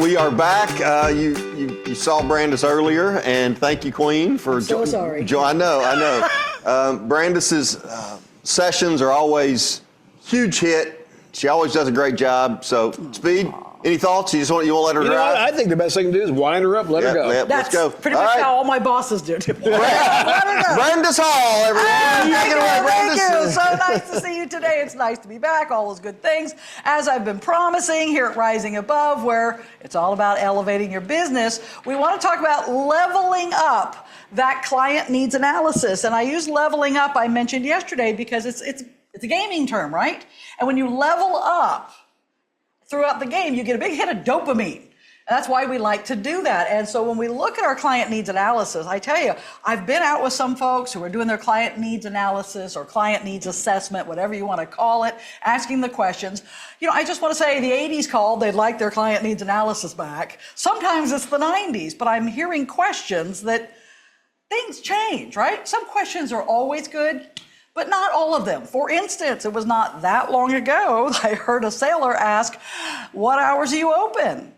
We are back. You saw Brandis earlier, and thank you, Queen, for so sorry. I know. Brandis's sessions are always huge hit. She always does a great job. So, Speed, any thoughts? You want to let her drive? I think the best thing to do is wind her up, let her go. Let's That's go. pretty much how all my bosses do. Brandis Hall, everyone. Take it away, Brandis. Thank you. So nice to see you today. It's nice to be back. All those good things. As I've been promising here at Rising Above, where it's all about elevating your business, we want to talk about leveling up that client needs analysis. And I use leveling up, I mentioned yesterday, because it's a gaming term, right? And when you level up throughout the game, you get a big hit of dopamine. And that's why we like to do that. And so when we look at our client needs analysis, I tell you, I've been out with some folks who are doing their client needs analysis or client needs assessment, whatever you want to call it, asking the questions. You know, I just want to say the 80s called, they'd like their client needs analysis back. Sometimes it's the 90s, but I'm hearing questions that things change, right? Some questions are always good, but not all of them. For instance, it was not that long ago I heard a sailor ask, "What hours are you open?"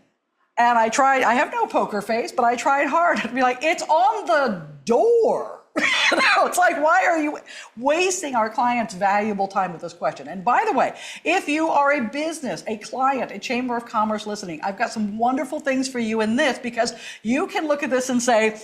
And I have no poker face, but I tried hard to be like, it's on the door. It's like, why are you wasting our clients' valuable time with this question? And by the way, if you are a business, a client, a Chamber of Commerce listening, I've got some wonderful things for you in this, because you can look at this and say,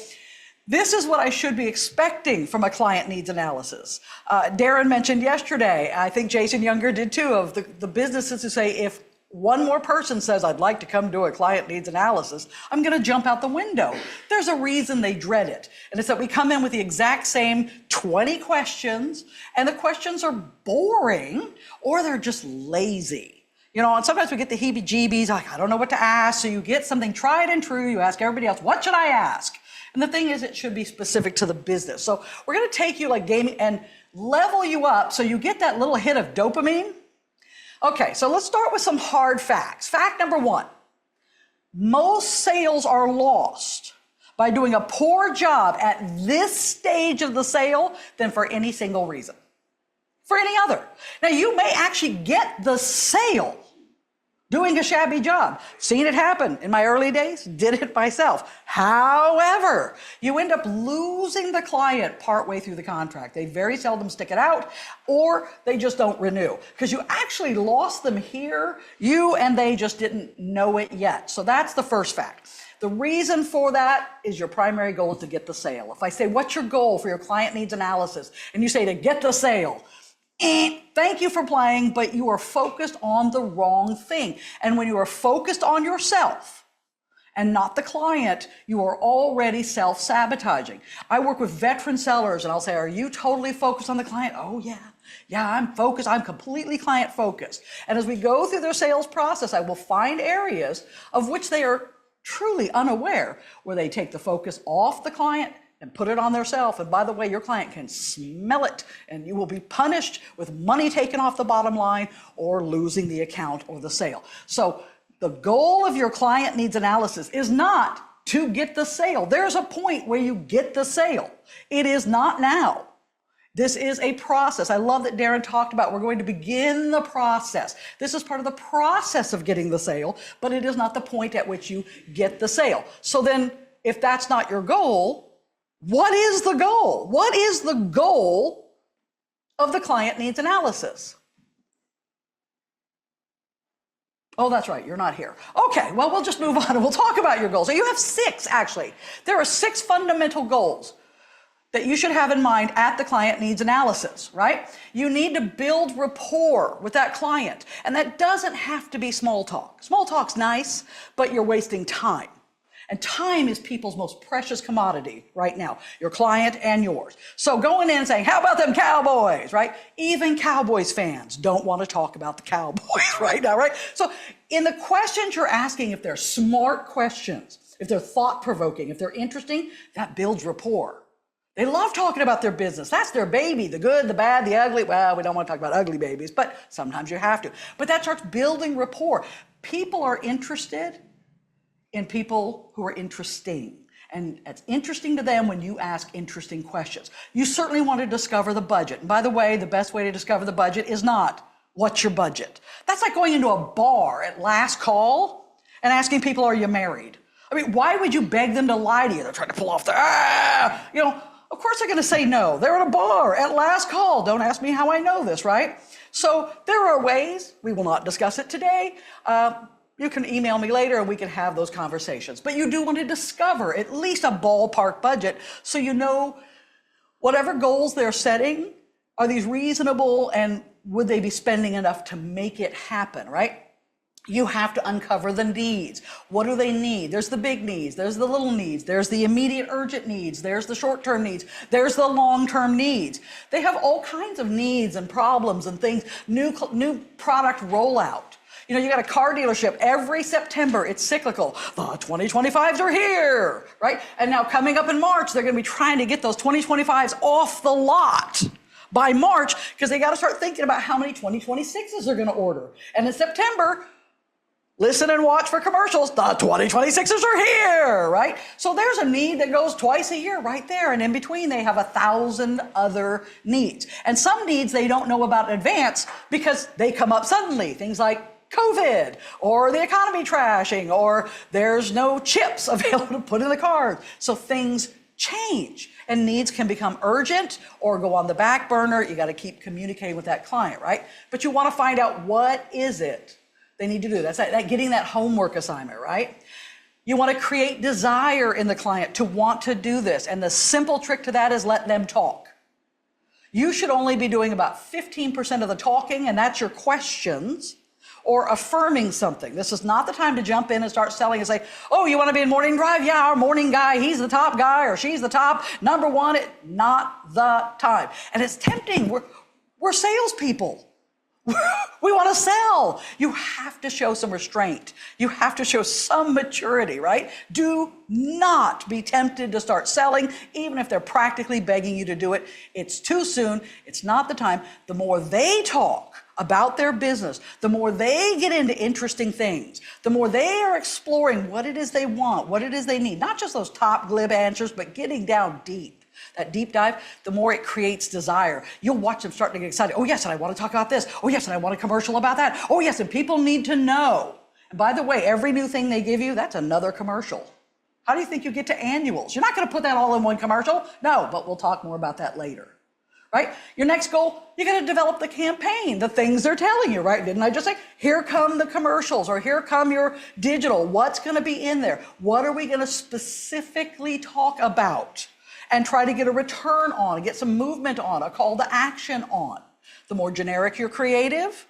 this is what I should be expecting from a client needs analysis. Darren mentioned yesterday, I think Jason Younger did too, of the businesses who say, if one more person says, I'd like to come do a client needs analysis, I'm going to jump out the window. There's a reason they dread it. And it's that we come in with the exact same 20 questions, and the questions are boring or they're just lazy. You know, and sometimes we get the heebie-jeebies, like, I don't know what to ask. So you get something tried and true. You ask everybody else, what should I ask? And the thing is, it should be specific to the business. So we're going to take you like gaming and level you up so you get that little hit of dopamine. Okay, so let's start with some hard facts. Fact number one, most sales are lost by doing a poor job at this stage of the sale than for any single reason, for any other. Now, you may actually get the sale doing a shabby job. Seen it happen in my early days, did it myself. However, you end up losing the client partway through the contract. They very seldom stick it out, or they just don't renew, because you actually lost them here, you and they just didn't know it yet. So that's the first fact. The reason for that is your primary goal is to get the sale. If I say, what's your goal for your client needs analysis? And you say to get the sale, thank you for playing, but you are focused on the wrong thing. And when you are focused on yourself and not the client, you are already self-sabotaging. I work with veteran sellers, and I'll say, are you totally focused on the client? Oh, yeah. Yeah, I'm focused. I'm completely client focused. And as we go through their sales process, I will find areas of which they are truly unaware, where they take the focus off the client and put it on themselves. And by the way, your client can smell it, and you will be punished with money taken off the bottom line or losing the account or the sale. So the goal of your client needs analysis is not to get the sale. There's a point where you get the sale. It is not now. This is a process. I love that Darren talked about we're going to begin the process. This is part of the process of getting the sale, but it is not the point at which you get the sale. So then, if that's not your goal, what is the goal? What is the goal of the client needs analysis? Oh, that's right, you're not here. Okay, well, we'll just move on and we'll talk about your goals. So you have 6, actually. There are 6 fundamental goals that you should have in mind at the client needs analysis, right? You need to build rapport with that client. And that doesn't have to be small talk. Small talk's nice, but you're wasting time. And time is people's most precious commodity right now, your client and yours. So going in and saying, how about them Cowboys, right? Even Cowboys fans don't want to talk about the Cowboys right now, right? So in the questions you're asking, if they're smart questions, if they're thought-provoking, if they're interesting, that builds rapport. They love talking about their business. That's their baby, the good, the bad, the ugly. Well, we don't want to talk about ugly babies, but sometimes you have to. But that starts building rapport. People are interested in people who are interesting. And it's interesting to them when you ask interesting questions. You certainly want to discover the budget. And by the way, the best way to discover the budget is not, what's your budget? That's like going into a bar at last call and asking people, are you married? I mean, why would you beg them to lie to you? They're trying to pull off the, of course they're going to say no. They're at a bar at last call. Don't ask me how I know this, right? So there are ways. We will not discuss it today. You can email me later and we can have those conversations. But you do want to discover at least a ballpark budget so you know whatever goals they're setting, are these reasonable and would they be spending enough to make it happen, right? You have to uncover the needs. What do they need? There's the big needs. There's the little needs. There's the immediate urgent needs. There's the short-term needs. There's the long-term needs. They have all kinds of needs and problems and things, new product rollout. You know, you got a car dealership every September, it's cyclical. The 2025s are here, right? And now coming up in March, they're going to be trying to get those 2025s off the lot by March because they got to start thinking about how many 2026s they're going to order. And in September, listen and watch for commercials. The 2026s are here, right? So there's a need that goes twice a year right there. And in between, they have 1,000 other needs. And some needs they don't know about in advance because they come up suddenly. Things like COVID, or the economy trashing, or there's no chips available to put in the cars. So things change and needs can become urgent or go on the back burner. You got to keep communicating with that client, right? But you want to find out what is it they need to do. That's that getting that homework assignment, right? You want to create desire in the client to want to do this. And the simple trick to that is let them talk. You should only be doing about 15% of the talking, and that's your questions. Or affirming something. This is not the time to jump in and start selling and say, oh, you want to be in morning drive? Yeah, our morning guy, he's the top guy or she's the top number one. Not the time. And it's tempting. We're salespeople. We want to sell. You have to show some restraint. You have to show some maturity, right? Do not be tempted to start selling, even if they're practically begging you to do it. It's too soon. It's not the time. The more they talk about their business, the more they get into interesting things, the more they are exploring what it is they want, what it is they need, not just those top glib answers, but getting down deep. That deep dive, the more it creates desire. You'll watch them start to get excited. Oh, yes, and I want to talk about this. Oh, yes, and I want a commercial about that. Oh, yes, and people need to know. And by the way, every new thing they give you, that's another commercial. How do you think you get to annuals? You're not going to put that all in one commercial. No, but we'll talk more about that later. Right? Your next goal, you're going to develop the campaign, the things they're telling you, right? Didn't I just say, here come the commercials or here come your digital. What's going to be in there? What are we going to specifically talk about and try to get a return on, get some movement on, a call to action on? The more generic your creative,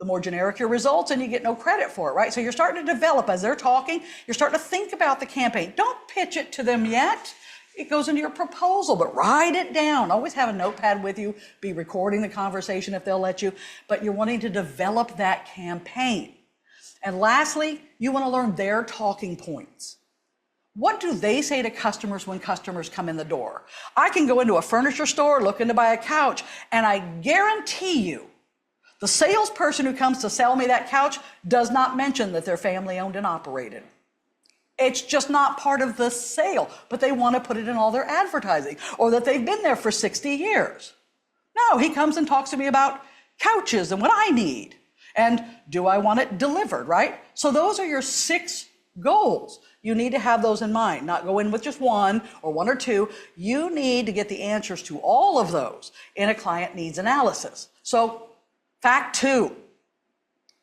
the more generic your results, and you get no credit for it, right? So you're starting to develop as they're talking. You're starting to think about the campaign. Don't pitch it to them yet. It goes into your proposal, but write it down. Always have a notepad with you. Be recording the conversation if they'll let you. But you're wanting to develop that campaign. And lastly, you want to learn their talking points. What do they say to customers when customers come in the door? I can go into a furniture store looking to buy a couch, and I guarantee you, the salesperson who comes to sell me that couch does not mention that they're family owned and operated. It's just not part of the sale, but they want to put it in all their advertising, or that they've been there for 60 years. No, he comes and talks to me about couches and what I need. And do I want it delivered, right? So those are your 6 goals. You need to have those in mind, not go in with just one or 1 or 2. You need to get the answers to all of those in a client needs analysis. So fact 2.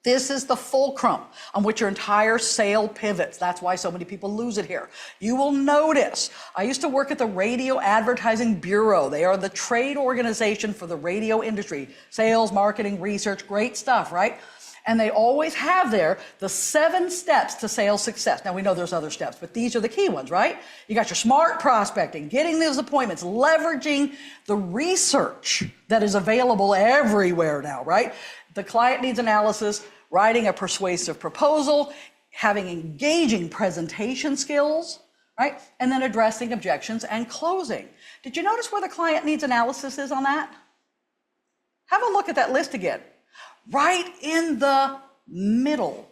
This is the fulcrum on which your entire sale pivots. That's why so many people lose it here. You will notice, I used to work at the Radio Advertising Bureau. They are the trade organization for the radio industry. Sales, marketing, research, great stuff, right? And they always have there the 7 steps to sales success. Now we know there's other steps, but these are the key ones, right? You got your smart prospecting, getting those appointments, leveraging the research that is available everywhere now, right? The client needs analysis, writing a persuasive proposal, having engaging presentation skills, right? And then addressing objections and closing. Did you notice where the client needs analysis is on that? Have a look at that list again. Right in the middle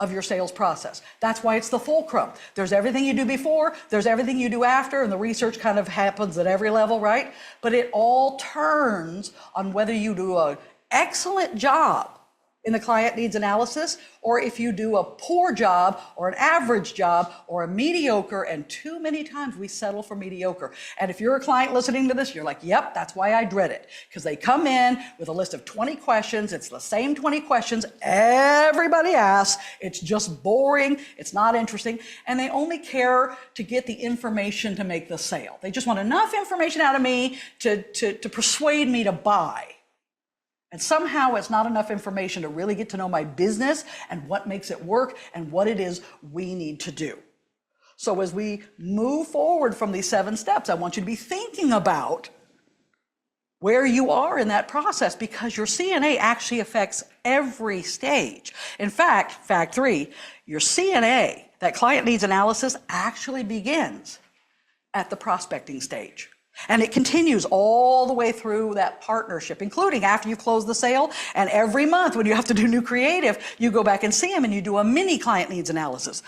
of your sales process. That's why it's the fulcrum. There's everything you do before, there's everything you do after, and the research kind of happens at every level, right? But it all turns on whether you do an excellent job in the client needs analysis, or if you do a poor job or an average job or a mediocre, and too many times we settle for mediocre. And if you're a client listening to this, you're like, yep, that's why I dread it. Because they come in with a list of 20 questions. It's the same 20 questions everybody asks. It's just boring. It's not interesting. And they only care to get the information to make the sale. They just want enough information out of me to persuade me to buy. And somehow it's not enough information to really get to know my business and what makes it work and what it is we need to do. So as we move forward from these 7 steps, I want you to be thinking about where you are in that process, because your CNA actually affects every stage. In fact, fact 3, your CNA, that client needs analysis, actually begins at the prospecting stage. And it continues all the way through that partnership, including after you've closed the sale. And every month when you have to do new creative, you go back and see them and you do a mini client needs analysis.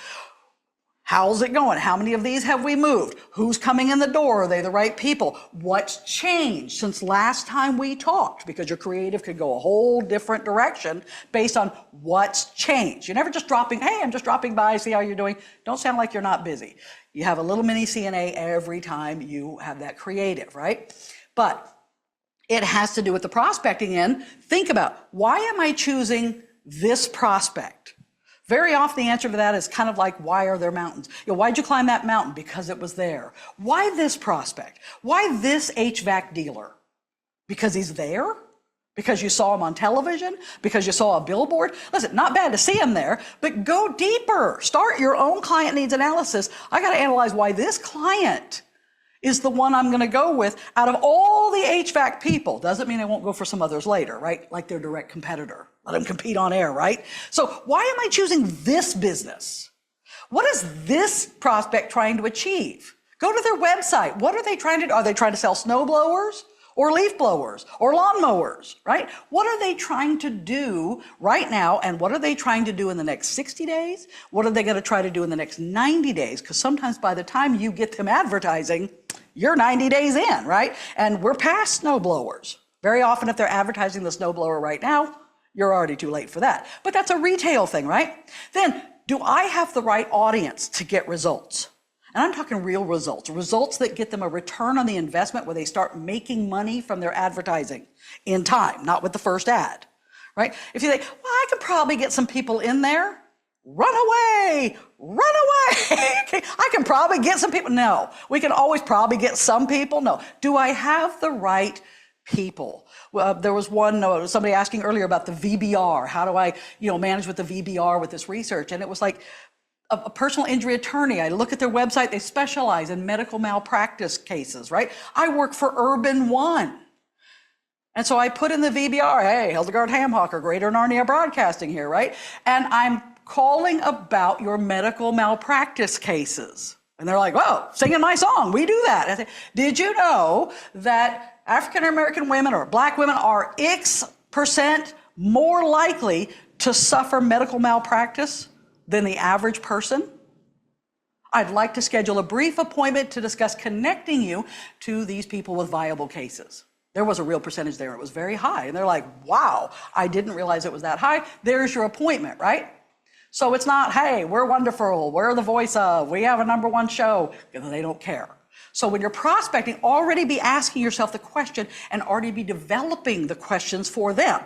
How's it going? How many of these have we moved? Who's coming in the door? Are they the right people? What's changed since last time we talked? Because your creative could go a whole different direction based on what's changed. You're never just dropping, hey, I'm just dropping by, see how you're doing. Don't sound like you're not busy. You have a little mini CNA every time you have that creative, right? But it has to do with the prospecting end. Think about, why am I choosing this prospect? Very often the answer to that is kind of like, why are there mountains? Why'd you climb that mountain? Because it was there. Why this prospect? Why this HVAC dealer? Because he's there? Because you saw him on television? Because you saw a billboard? Listen, not bad to see him there, but go deeper. Start your own client needs analysis. I got to analyze why this client is the one I'm going to go with out of all the HVAC people. Doesn't mean I won't go for some others later, right? Like their direct competitor. Let them compete on air, right? So why am I choosing this business? What is this prospect trying to achieve? Go to their website. What are they trying to do? Are they trying to sell snow blowers? Or leaf blowers, or lawn mowers, right? What are they trying to do right now, and what are they trying to do in the next 60 days? What are they gonna try to do in the next 90 days? Because sometimes by the time you get them advertising, you're 90 days in, right? And we're past snow blowers. Very often if they're advertising the snow blower right now, you're already too late for that. But that's a retail thing, right? Then, do I have the right audience to get results? And I'm talking real results, results that get them a return on the investment where they start making money from their advertising in time, not with the first ad, right? If you think, well, I could probably get some people in there, run away, run away. I can probably get some people. No, we can always probably get some people. No, do I have the right people? Well, there was somebody asking earlier about the VBR. How do I, manage with the VBR with this research? And it was like, a personal injury attorney. I look at their website, they specialize in medical malpractice cases, right? I work for Urban One. And so I put in the VBR, hey, Hildegard Hamhocker, Greater Narnia Broadcasting here, right? And I'm calling about your medical malpractice cases. And they're like, whoa, singing my song, we do that. I say, did you know that African-American women or Black women are X% more likely to suffer medical malpractice than the average person? I'd like to schedule a brief appointment to discuss connecting you to these people with viable cases. There was a real percentage there. It was very high. And they're like, wow, I didn't realize it was that high. There's your appointment, right? So it's not, hey, we're wonderful. We're the voice of, we have a #1 show. They don't care. So when you're prospecting, already be asking yourself the question and already be developing the questions for them.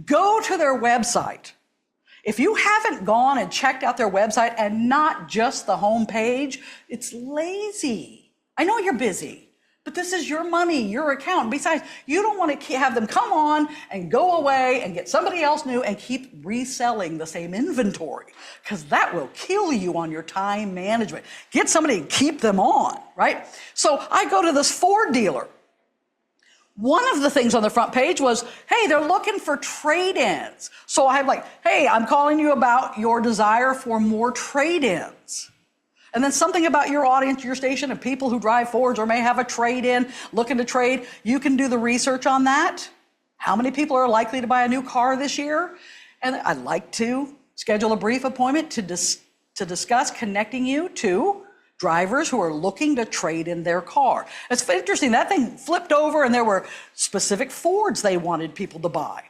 Go to their website. If you haven't gone and checked out their website and not just the home page, it's lazy. I know you're busy, but this is your money, your account. Besides, you don't want to have them come on and go away and get somebody else new and keep reselling the same inventory, because that will kill you on your time management. Get somebody and keep them on, right? So I go to this Ford dealer. One of the things on the front page was, hey, they're looking for trade-ins. So I'm like, hey, I'm calling you about your desire for more trade-ins. And then something about your audience, your station, and people who drive Fords or may have a trade-in, looking to trade. You can do the research on that. How many people are likely to buy a new car this year? And I'd like to schedule a brief appointment to discuss connecting you to drivers who are looking to trade in their car. It's interesting, that thing flipped over and there were specific Fords they wanted people to buy.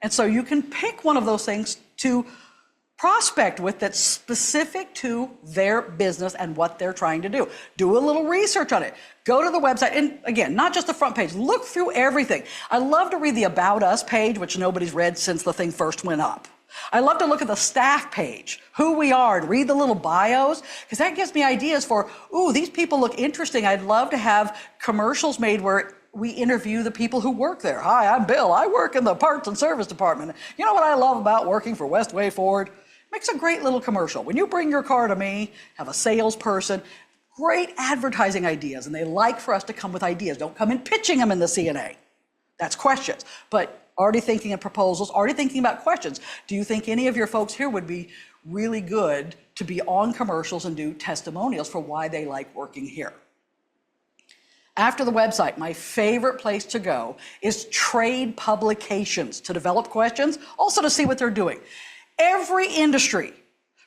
And so you can pick one of those things to prospect with that's specific to their business and what they're trying to do. Do a little research on it. Go to the website, and again, not just the front page, look through everything. I love to read the About Us page, which nobody's read since the thing first went up. I love to look at the staff page, who we are, and read the little bios, because that gives me ideas for, ooh, these people look interesting. I'd love to have commercials made where we interview the people who work there. Hi, I'm Bill. I work in the parts and service department. You know what I love about working for Westway Ford? Makes a great little commercial. When you bring your car to me, have a salesperson, great advertising ideas, and they like for us to come with ideas. Don't come in pitching them in the CNA. That's questions. But already thinking of proposals, already thinking about questions. Do you think any of your folks here would be really good to be on commercials and do testimonials for why they like working here? After the website, my favorite place to go is trade publications to develop questions, also to see what they're doing. Every industry,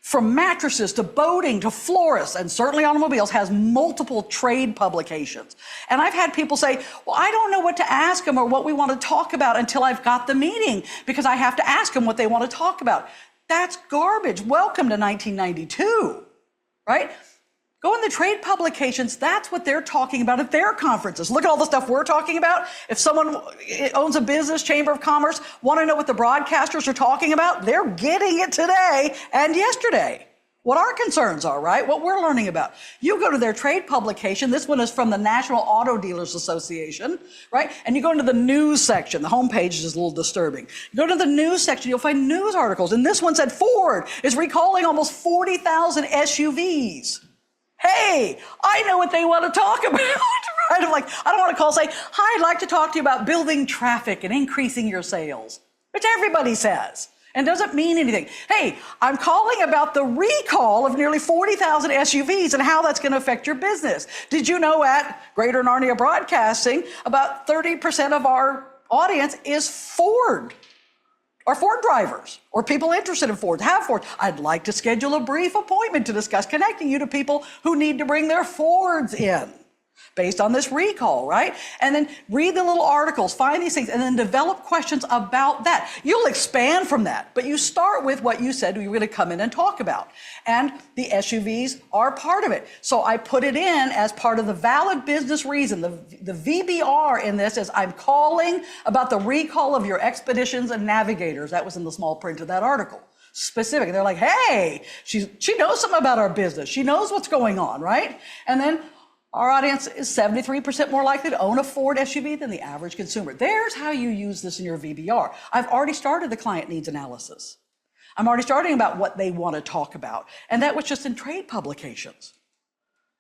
from mattresses to boating to florists and certainly automobiles, has multiple trade publications. And I've had people say, well, I don't know what to ask them or what we want to talk about until I've got the meeting because I have to ask them what they want to talk about. That's garbage. Welcome to 1992, right? Go in the trade publications. That's what they're talking about at their conferences. Look at all the stuff we're talking about. If someone owns a business, Chamber of Commerce, want to know what the broadcasters are talking about, they're getting it today and yesterday. What our concerns are, right? What we're learning about. You go to their trade publication. This one is from the National Auto Dealers Association, right? And you go into the news section. The homepage is a little disturbing. You go to the news section, you'll find news articles. And this one said Ford is recalling almost 40,000 SUVs. Hey, I know what they want to talk about, right? I'm like, I don't want to call and say, hi, I'd like to talk to you about building traffic and increasing your sales, which everybody says and doesn't mean anything. Hey, I'm calling about the recall of nearly 40,000 SUVs and how that's going to affect your business. Did you know at Greater Narnia Broadcasting, about 30% of our audience is Ford? Or Ford drivers, or people interested in Ford, have Ford. I'd like to schedule a brief appointment to discuss connecting you to people who need to bring their Fords in based on this recall, right? And then read the little articles, find these things, and then develop questions about that. You'll expand from that, but you start with what you said we were going to come in and talk about. And the SUVs are part of it. So I put it in as part of the valid business reason. The VBR in this is I'm calling about the recall of your Expeditions and Navigators. That was in the small print of that article. Specific. They're like, hey, she knows something about our business. She knows what's going on, right? And then our audience is 73% more likely to own a Ford SUV than the average consumer. There's how you use this in your VBR. I've already started the client needs analysis. I'm already starting about what they want to talk about. And that was just in trade publications.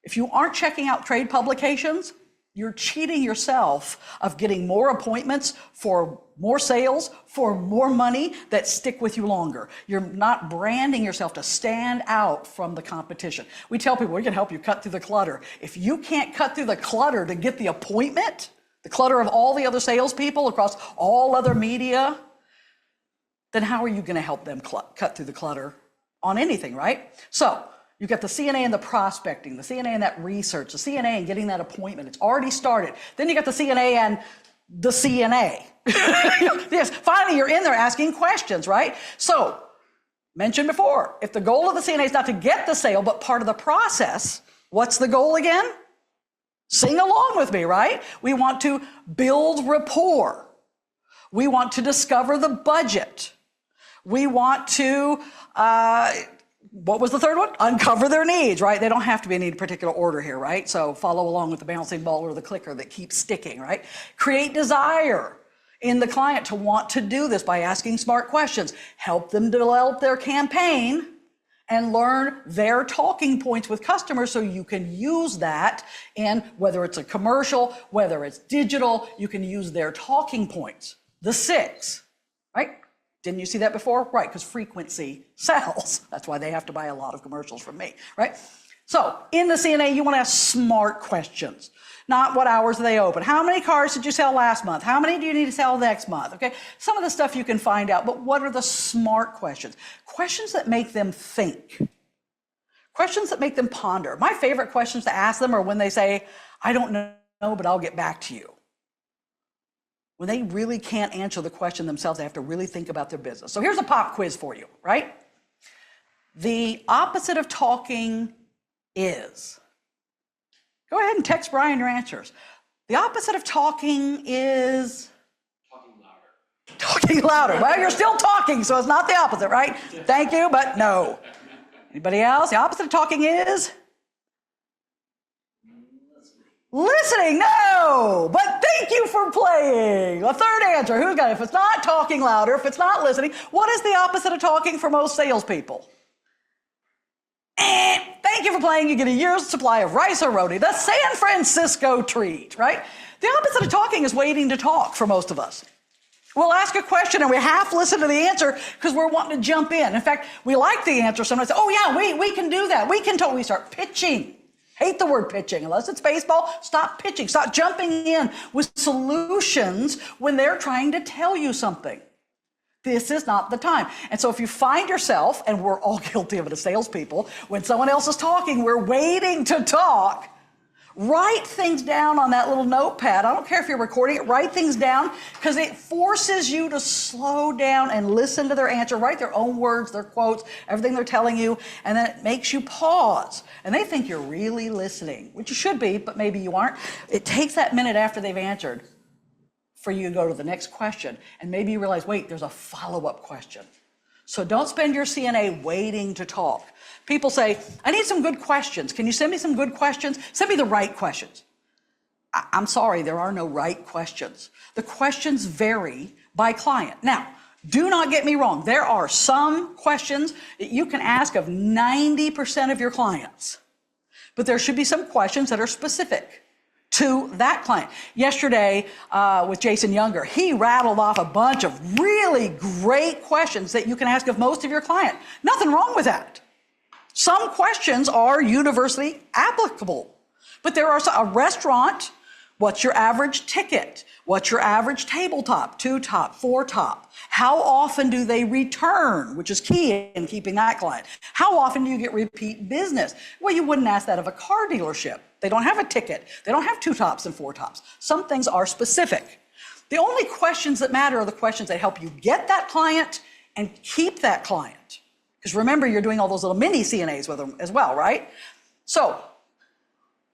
If you aren't checking out trade publications, you're cheating yourself of getting more appointments for more sales, for more money that stick with you longer. You're not branding yourself to stand out from the competition. We tell people we can help you cut through the clutter. If you can't cut through the clutter to get the appointment, the clutter of all the other salespeople across all other media, then how are you going to help them cut through the clutter on anything, right? So you've got the CNA and the prospecting, the CNA and that research, the CNA and getting that appointment. It's already started. Then you got the CNA and the CNA. Yes, finally you're in there asking questions, right? So, mentioned before, if the goal of the CNA is not to get the sale, but part of the process, what's the goal again? Sing along with me, right? We want to build rapport. We want to discover the budget. We want to, what was the third one? Uncover their needs, right? They don't have to be in any particular order here, right? So follow along with the bouncing ball or the clicker that keeps sticking, right? Create desire in the client to want to do this by asking smart questions. Help them develop their campaign and learn their talking points with customers so you can use that in whether it's a commercial, whether it's digital, you can use their talking points. The 6, right? Didn't you see that before? Right, because frequency sells. That's why they have to buy a lot of commercials from me, right? So in the CNA, you want to ask smart questions. Not what hours are they open? How many cars did you sell last month? How many do you need to sell next month? Okay, some of the stuff you can find out, but what are the smart questions? Questions that make them think. Questions that make them ponder. My favorite questions to ask them are when they say, I don't know, but I'll get back to you. when they really can't answer the question themselves. They have to really think about their business. So here's a pop quiz for you, right? The opposite of talking is. Go ahead and text Brian your answers. The opposite of talking is. Talking louder. Well, you're still talking, so it's not the opposite, right? Thank you, but no. Anybody else? The opposite of talking is? Listening. No. But thank you for playing. A third answer. Who's got it? If it's not talking louder, if it's not listening, what is the opposite of talking for most salespeople? Thank you for playing. You get a year's supply of rice or roti. The San Francisco treat, right? The opposite of talking is waiting to talk for most of us. We'll ask a question and we half listen to the answer because we're wanting to jump in. In fact, we like the answer. Sometimes, oh yeah, we can do that. We can talk. We start pitching. Hate the word pitching. Unless it's baseball, stop pitching. Stop jumping in with solutions when they're trying to tell you something. This is not the time. And so if you find yourself, and we're all guilty of it as salespeople, when someone else is talking, we're waiting to talk. Write things down on that little notepad. I don't care if you're recording it. Write things down because it forces you to slow down and listen to their answer. Write their own words, their quotes, everything they're telling you, and then it makes you pause. And they think you're really listening, which you should be, but maybe you aren't. It takes that minute after they've answered for you to go to the next question. And maybe you realize, wait, there's a follow-up question. So don't spend your CNA waiting to talk. People say, I need some good questions. Can you send me some good questions? Send me the right questions. I'm sorry, there are no right questions. The questions vary by client. Now, do not get me wrong. There are some questions that you can ask of 90% of your clients. But there should be some questions that are specific to that client. Yesterday with Jason Younger, he rattled off a bunch of really great questions that you can ask of most of your client. Nothing wrong with that. Some questions are universally applicable, but there are a restaurant. What's your average ticket? What's your average tabletop? 2 top, 4 top? How often do they return, which is key in keeping that client? How often do you get repeat business? Well, you wouldn't ask that of a car dealership. They don't have a ticket. They don't have 2 tops and 4 tops. Some things are specific. The only questions that matter are the questions that help you get that client and keep that client. Because remember, you're doing all those little mini CNAs with them as well, right? So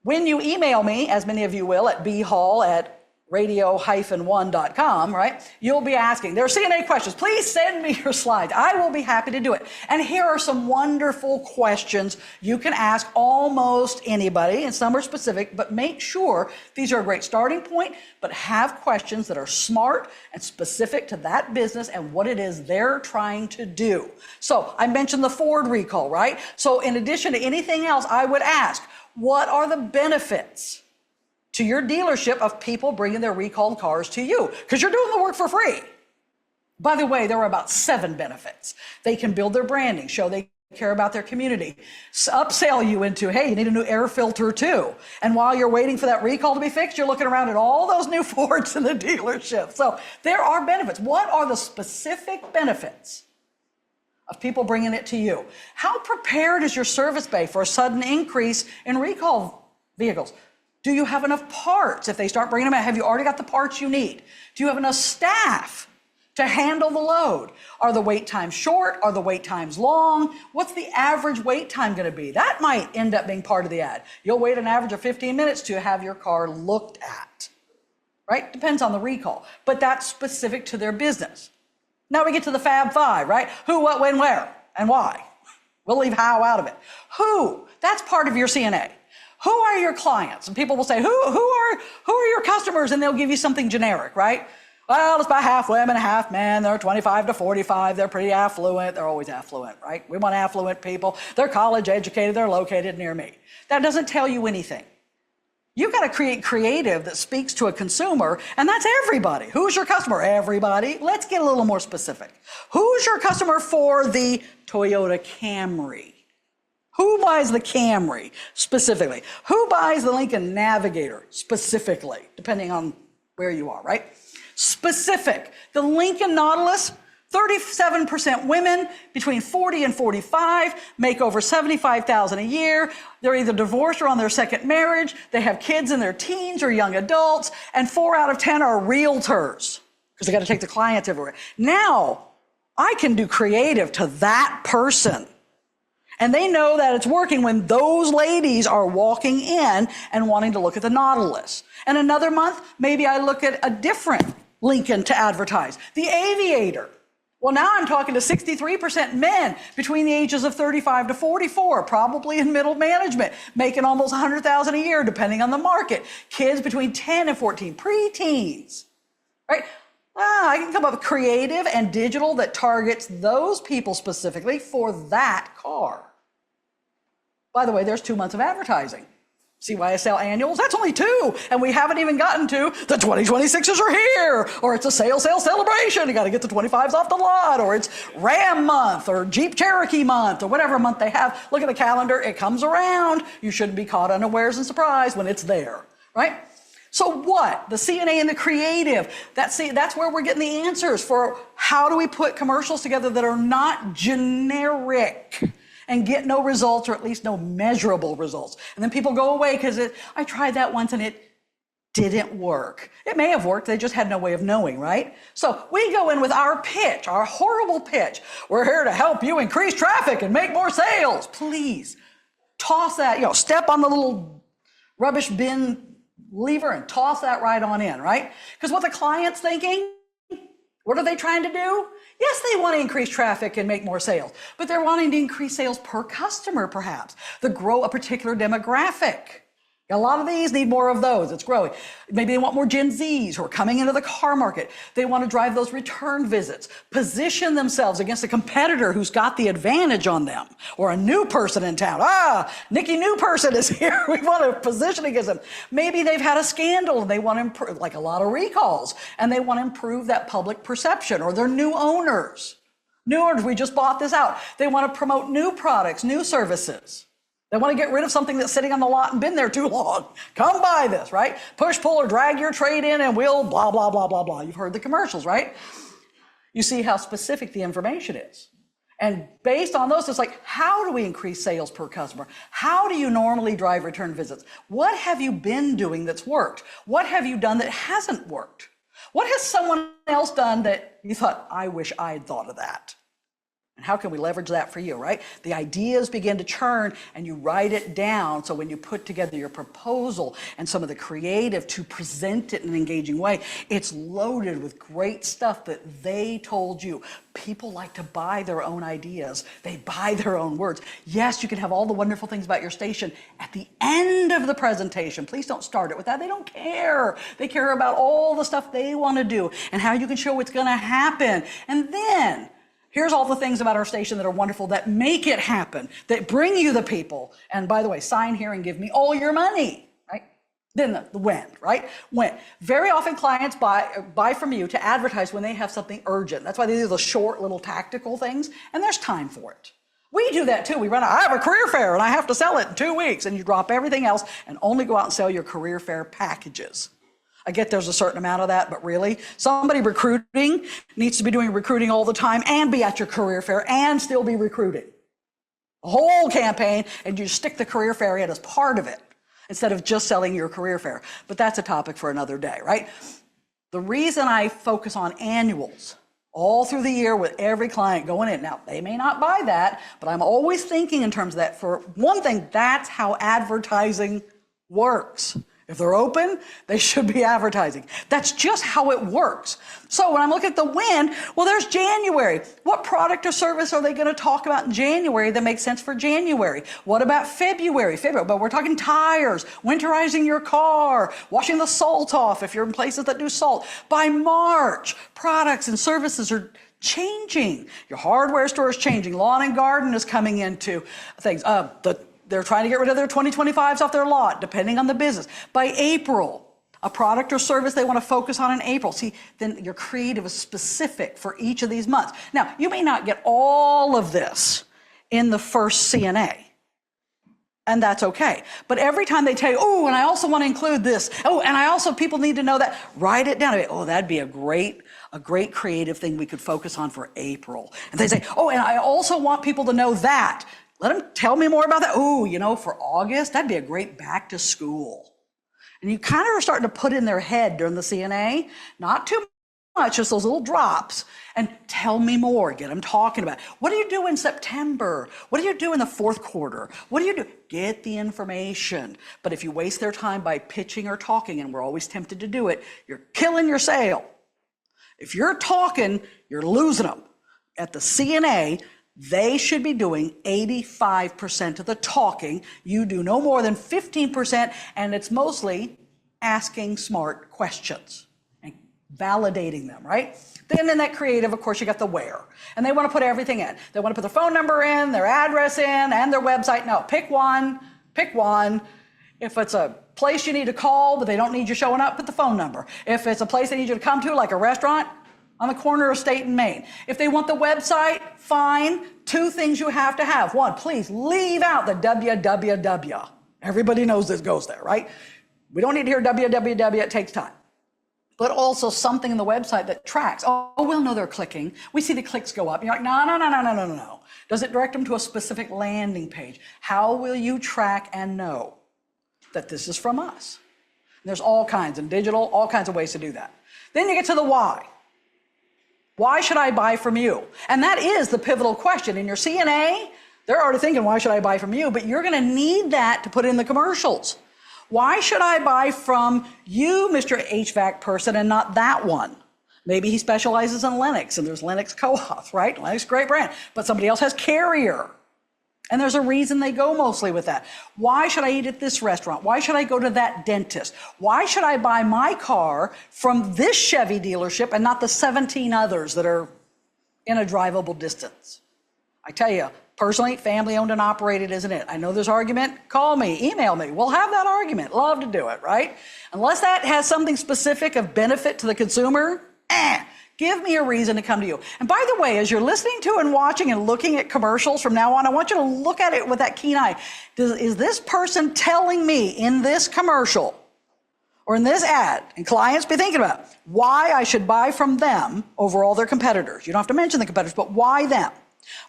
when you email me, as many of you will, at bhall@radio-1.com, right? You'll be asking, there are CNA questions. Please send me your slides. I will be happy to do it. And here are some wonderful questions you can ask almost anybody, and some are specific, but make sure these are a great starting point, but have questions that are smart and specific to that business and what it is they're trying to do. So I mentioned the Ford recall, right? So in addition to anything else, I would ask, what are the benefits to your dealership of people bringing their recalled cars to you? Because you're doing the work for free. By the way, there are about 7 benefits. They can build their branding, show they care about their community, upsell you into, hey, you need a new air filter too. And while you're waiting for that recall to be fixed, you're looking around at all those new Fords in the dealership. So there are benefits. What are the specific benefits of people bringing it to you? How prepared is your service bay for a sudden increase in recall vehicles? Do you have enough parts? If they start bringing them out, have you already got the parts you need? Do you have enough staff to handle the load? Are the wait times short? Are the wait times long? What's the average wait time going to be? That might end up being part of the ad. You'll wait an average of 15 minutes to have your car looked at, right? Depends on the recall, but that's specific to their business. Now we get to the Fab 5, right? Who, what, when, where, and why. We'll leave how out of it. Who, that's part of your CNA. Who are your clients? And people will say, who are your customers? And they'll give you something generic, right? Well, it's about half women, half men. They're 25 to 45. They're pretty affluent. They're always affluent, right? We want affluent people. They're college educated. They're located near me. That doesn't tell you anything. You've got to create creative that speaks to a consumer, and that's everybody. Who's your customer? Everybody. Let's get a little more specific. Who's your customer for the Toyota Camry? Who buys the Camry specifically? Who buys the Lincoln Navigator specifically, depending on where you are, right? Specific. The Lincoln Nautilus, 37% women between 40 and 45 make over $75,000 a year. They're either divorced or on their second marriage. They have kids in their teens or young adults. And 4 out of 10 are realtors because they got to take the clients everywhere. Now, I can do creative to that person. And they know that it's working when those ladies are walking in and wanting to look at the Nautilus. And another month, maybe I look at a different Lincoln to advertise. The Aviator. Well, now I'm talking to 63% men between the ages of 35 to 44, probably in middle management, making almost $100,000 a year, depending on the market. Kids between 10 and 14, preteens, right? I can come up with creative and digital that targets those people specifically for that car. By the way, there's 2 months of advertising. See why I sell annuals? That's only 2. And we haven't even gotten to the 2026s are here, or it's a sale celebration. You got to get the 25s off the lot, or it's Ram month, or Jeep Cherokee month, or whatever month they have. Look at the calendar. It comes around. You shouldn't be caught unawares and surprised when it's there, right? So what? The CNA and the creative, that's where we're getting the answers for how do we put commercials together that are not generic and get no results, or at least no measurable results. And then people go away because I tried that once and it didn't work. It may have worked, they just had no way of knowing, right? So we go in with our pitch, our horrible pitch. We're here to help you increase traffic and make more sales. Please toss that, step on the little rubbish bin lever and toss that right on in, right? Because what the client's thinking, what are they trying to do? Yes, they want to increase traffic and make more sales, but they're wanting to increase sales per customer, perhaps, to grow a particular demographic. A lot of these need more of those. It's growing. Maybe they want more Gen Zs who are coming into the car market. They want to drive those return visits, position themselves against a competitor who's got the advantage on them, or a new person in town. Nikki New Person is here. We want to position against them. Maybe they've had a scandal and they want to improve, like a lot of recalls, and they want to improve that public perception, or they're new owners. New owners, we just bought this out. They want to promote new products, new services. They want to get rid of something that's sitting on the lot and been there too long. Come buy this, right? Push, pull, or drag your trade in and we'll blah, blah, blah, blah, blah. You've heard the commercials, right? You see how specific the information is. And based on those, it's like, how do we increase sales per customer? How do you normally drive return visits? What have you been doing that's worked? What have you done that hasn't worked? What has someone else done that you thought, I wish I'd thought of that? And how can we leverage that for you, right? The ideas begin to churn and you write it down. So when you put together your proposal and some of the creative to present it in an engaging way, it's loaded with great stuff that they told you. People like to buy their own ideas. They buy their own words. Yes, you can have all the wonderful things about your station at the end of the presentation. Please don't start it with that. They don't care. They care about all the stuff they want to do and how you can show what's going to happen. And then here's all the things about our station that are wonderful that make it happen, that bring you the people. And by the way, sign here and give me all your money, right? Then the when, right? When. Very often clients buy from you to advertise when they have something urgent. That's why they do the short little tactical things, and there's time for it. We do that too. I have a career fair and I have to sell it in 2 weeks, and you drop everything else and only go out and sell your career fair packages. I get there's a certain amount of that, but really, somebody recruiting needs to be doing recruiting all the time and be at your career fair and still be recruiting. A whole campaign, and you stick the career fair in as part of it instead of just selling your career fair. But that's a topic for another day, right? The reason I focus on annuals all through the year with every client going in. Now, they may not buy that, but I'm always thinking in terms of that. For one thing, that's how advertising works. If they're open, they should be advertising. That's just how it works. So when I'm looking at the when, well, there's January. What product or service are they going to talk about in January that makes sense for January? What about February? But we're talking tires, winterizing your car, washing the salt off if you're in places that do salt. By March, products and services are changing. Your hardware store is changing. Lawn and garden is coming into things. They're trying to get rid of their 2025s off their lot, depending on the business. By April, a product or service they want to focus on in April. See, then your creative is specific for each of these months. Now, you may not get all of this in the first CNA, and that's okay. But every time they tell you, oh, and I also want to include this. Oh, and I also, people need to know that, write it down. Oh, that'd be a great a great creative thing we could focus on for April? And they say, oh, and I also want people to know that. Let them tell me more about that. Oh, you know, for August, that'd be a great back to school. And you kind of are starting to put in their head during the CNA, not too much, just those little drops, and tell me more, get them talking about it. What do you do in September? What do you do in the fourth quarter? What do you do? Get the information. But if you waste their time by pitching or talking, and we're always tempted to do it, you're killing your sale. If you're talking, you're losing them. At the CNA, they should be doing 85% of the talking. You do no more than 15%, and it's mostly asking smart questions and validating them, right? Then in that creative, of course, you got the where. And they want to put everything in. They want to put their phone number in, their address in, and their website. No, pick one, pick one. If it's a place you need to call, but they don't need you showing up, put the phone number. If it's a place they need you to come to, like a restaurant, on the corner of State and Main. If they want the website, fine. 2 things you have to have. 1, please leave out the www. Everybody knows this goes there, right? We don't need to hear www, it takes time. But also something in the website that tracks. Oh, we'll know they're clicking. We see the clicks go up. You're like, no. Does it direct them to a specific landing page? How will you track and know that this is from us? And there's all kinds, in digital, all kinds of ways to do that. Then you get to the why. Why should I buy from you? And that is the pivotal question. In your CNA, they're already thinking, why should I buy from you? But you're going to need that to put in the commercials. Why should I buy from you, Mr. HVAC person, and not that one? Maybe he specializes in Lennox, and there's Lennox Co-op, right? Lennox, great brand. But somebody else has Carrier. And there's a reason they go mostly with that. Why should I eat at this restaurant? Why should I go to that dentist? Why should I buy my car from this Chevy dealership and not the 17 others that are in a drivable distance? I tell you, personally, family owned and operated isn't it. I know there's argument. Call me, email me. We'll have that argument. Love to do it, right? Unless that has something specific of benefit to the consumer, give me a reason to come to you. And by the way, as you're listening to and watching and looking at commercials from now on, I want you to look at it with that keen eye. Is this person telling me in this commercial or in this ad, and clients be thinking about why I should buy from them over all their competitors? You don't have to mention the competitors, but why them?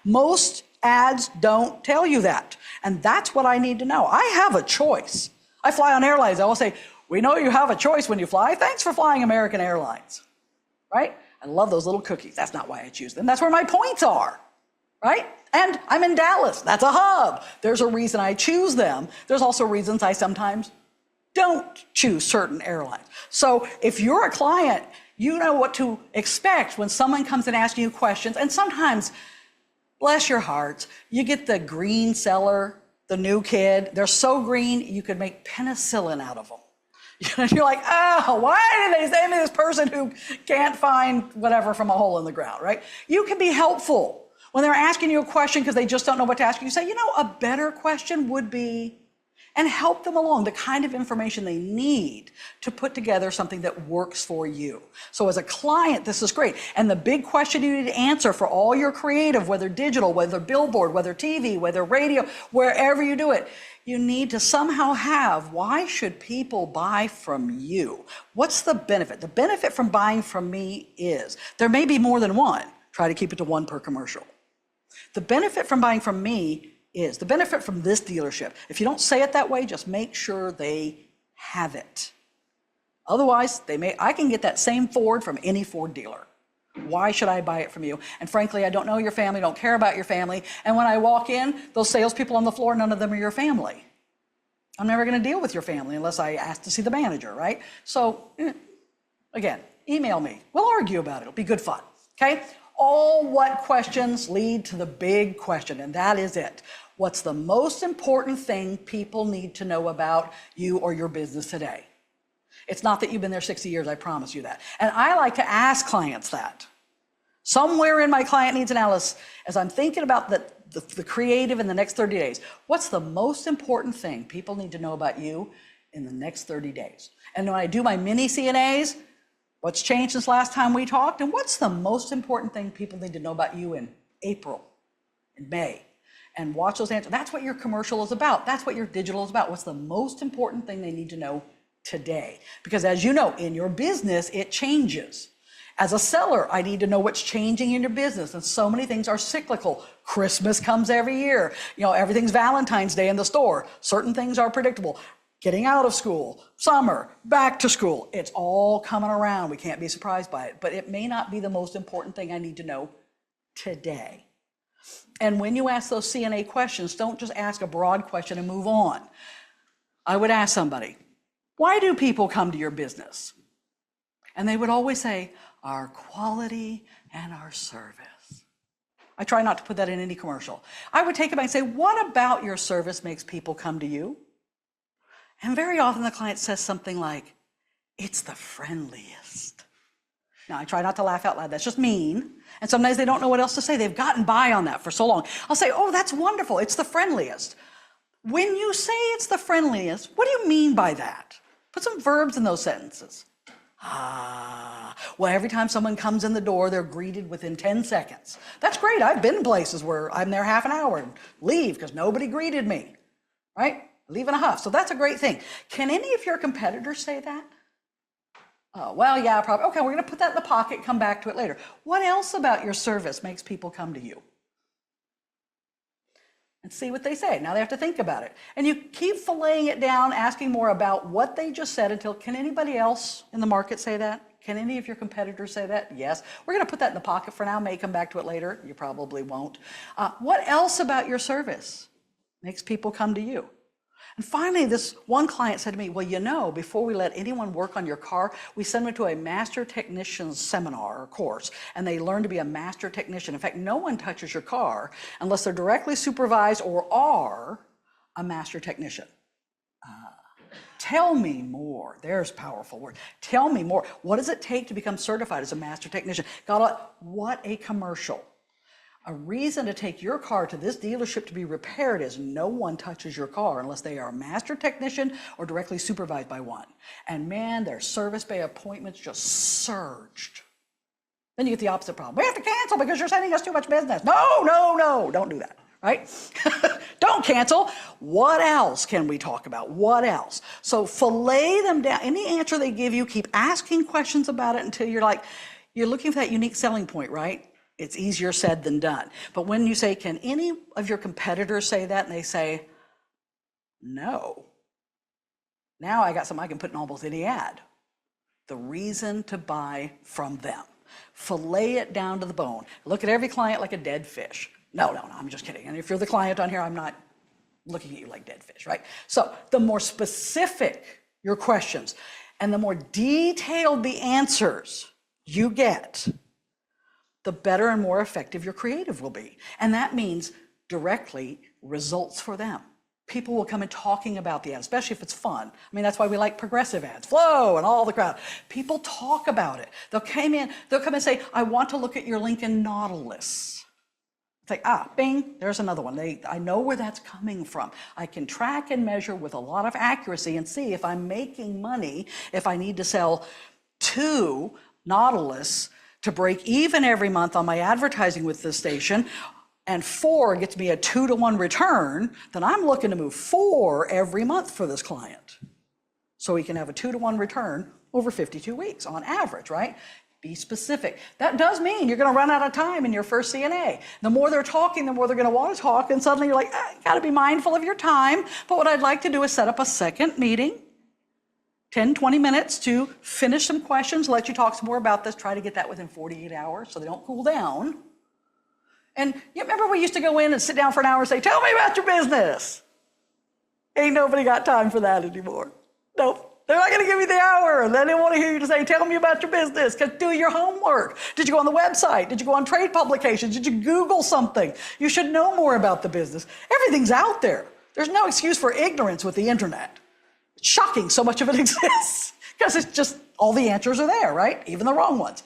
Most ads don't tell you that. And that's what I need to know. I have a choice. I fly on airlines. I will say, we know you have a choice when you fly. Thanks for flying American Airlines, right? I love those little cookies. That's not why I choose them. That's where my points are, right? And I'm in Dallas. That's a hub. There's a reason I choose them. There's also reasons I sometimes don't choose certain airlines. So if you're a client, you know what to expect when someone comes and asks you questions. And sometimes, bless your hearts, you get the green seller, the new kid. They're so green, you could make penicillin out of them. You're like, oh, why did they say me this person who can't find whatever from a hole in the ground, right? You can be helpful. When they're asking you a question because they just don't know what to ask you, you say, you know, a better question would be, and help them along, the kind of information they need to put together something that works for you. So as a client, this is great. And the big question you need to answer for all your creative, whether digital, whether billboard, whether TV, whether radio, wherever you do it, you need to somehow have, why should people buy from you? What's the benefit? The benefit from buying from me is, there may be more than one. Try to keep it to one per commercial. The benefit from buying from me is, the benefit from this dealership, if you don't say it that way, just make sure they have it. Otherwise, I can get that same Ford from any Ford dealer. Why should I buy it from you? And frankly, I don't know your family, don't care about your family. And when I walk in, those salespeople on the floor, none of them are your family. I'm never going to deal with your family unless I ask to see the manager, right? So, again, email me. We'll argue about it. It'll be good fun, okay? All what questions lead to the big question, and that is it. What's the most important thing people need to know about you or your business today? It's not that you've been there 60 years, I promise you that. And I like to ask clients that. Somewhere in my client needs analysis, as I'm thinking about the creative in the next 30 days, what's the most important thing people need to know about you in the next 30 days? And when I do my mini CNAs, what's changed since last time we talked? And what's the most important thing people need to know about you in April, in May? And watch those answers. That's what your commercial is about. That's what your digital is about. What's the most important thing they need to know today? Because as you know, in your business, it changes. As a seller, I need to know what's changing in your business. And so many things are cyclical. Christmas comes every year. Everything's Valentine's Day in the store. Certain things are predictable. Getting out of school, summer, back to school. It's all coming around. We can't be surprised by it. But it may not be the most important thing I need to know today. And when you ask those CNA questions, don't just ask a broad question and move on. I would ask somebody, why do people come to your business? And they would always say, our quality and our service. I try not to put that in any commercial. I would take it back and say, what about your service makes people come to you? And very often the client says something like, it's the friendliest. Now, I try not to laugh out loud. That's just mean. And sometimes they don't know what else to say. They've gotten by on that for so long. I'll say, oh, that's wonderful. It's the friendliest. When you say it's the friendliest, what do you mean by that? Put some verbs in those sentences. Well, every time someone comes in the door, they're greeted within 10 seconds. That's great. I've been in places where I'm there half an hour and leave because nobody greeted me, right? Leave in a huff. So that's a great thing. Can any of your competitors say that? Oh, well, yeah, probably. Okay, we're going to put that in the pocket, come back to it later. What else about your service makes people come to you? And see what they say. Now they have to think about it. And you keep filleting it down, asking more about what they just said until, can anybody else in the market say that? Can any of your competitors say that? Yes. We're going to put that in the pocket for now, may come back to it later. You probably won't. What else about your service makes people come to you? And finally, this one client said to me, well, before we let anyone work on your car, we send them to a master technician's seminar or course, and they learn to be a master technician. In fact, no one touches your car unless they're directly supervised or are a master technician. Tell me more. There's a powerful word. Tell me more. What does it take to become certified as a master technician? What a commercial. A reason to take your car to this dealership to be repaired is no one touches your car unless they are a master technician or directly supervised by one. And man, their service bay appointments just surged. Then you get the opposite problem. We have to cancel because you're sending us too much business. No, don't do that, right? Don't cancel. What else can we talk about? What else? So fillet them down. Any answer they give you, keep asking questions about it until you're looking for that unique selling point, right? It's easier said than done. But when you say, can any of your competitors say that? And they say, no. Now I got something I can put in almost any ad. The reason to buy from them. Fillet it down to the bone. Look at every client like a dead fish. No, I'm just kidding. And if you're the client on here, I'm not looking at you like dead fish, right? So the more specific your questions and the more detailed the answers you get, the better and more effective your creative will be. And that means directly results for them. People will come in talking about the ad, especially if it's fun. I mean, that's why we like progressive ads, flow and all the crowd. People talk about it. They'll come and say, I want to look at your Lincoln Nautilus. It's like, bing, there's another one. I know where that's coming from. I can track and measure with a lot of accuracy and see if I'm making money, if I need to sell 2 Nautilus to break even every month on my advertising with this station, and 4 gets me a 2-to-1 return, then I'm looking to move 4 every month for this client. So he can have a 2-to-1 return over 52 weeks on average, right? Be specific. That does mean you're going to run out of time in your first CNA. The more they're talking, the more they're going to want to talk, and suddenly you're like, you got to be mindful of your time. But what I'd like to do is set up a second meeting, 10, 20 minutes to finish some questions, let you talk some more about this, try to get that within 48 hours so they don't cool down. And you remember we used to go in and sit down for an hour and say, tell me about your business. Ain't nobody got time for that anymore. Nope, they're not gonna give you the hour. And then they wanna hear you to say, tell me about your business, because do your homework. Did you go on the website? Did you go on trade publications? Did you Google something? You should know more about the business. Everything's out there. There's no excuse for ignorance with the internet. It's shocking so much of it exists because it's just all the answers are there, right? Even the wrong ones.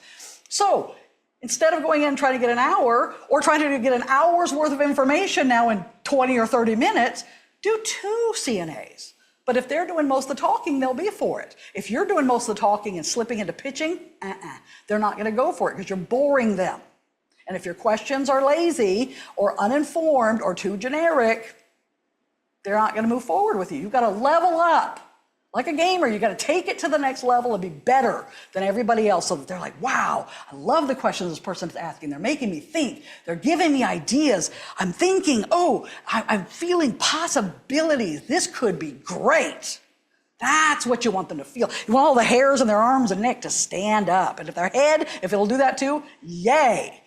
So instead of going in and trying to get an hour or trying to get an hour's worth of information now in 20 or 30 minutes, do 2 CNAs. But if they're doing most of the talking, they'll be for it. If you're doing most of the talking and slipping into pitching, they're not going to go for it because you're boring them. And if your questions are lazy or uninformed or too generic, they're not going to move forward with you. You've got to level up. Like a gamer, you got to take it to the next level and be better than everybody else so that they're like, wow, I love the questions this person's asking. They're making me think. They're giving me ideas. I'm thinking, oh, I'm feeling possibilities. This could be great. That's what you want them to feel. You want all the hairs in their arms and neck to stand up. And if their head, if it'll do that too, yay.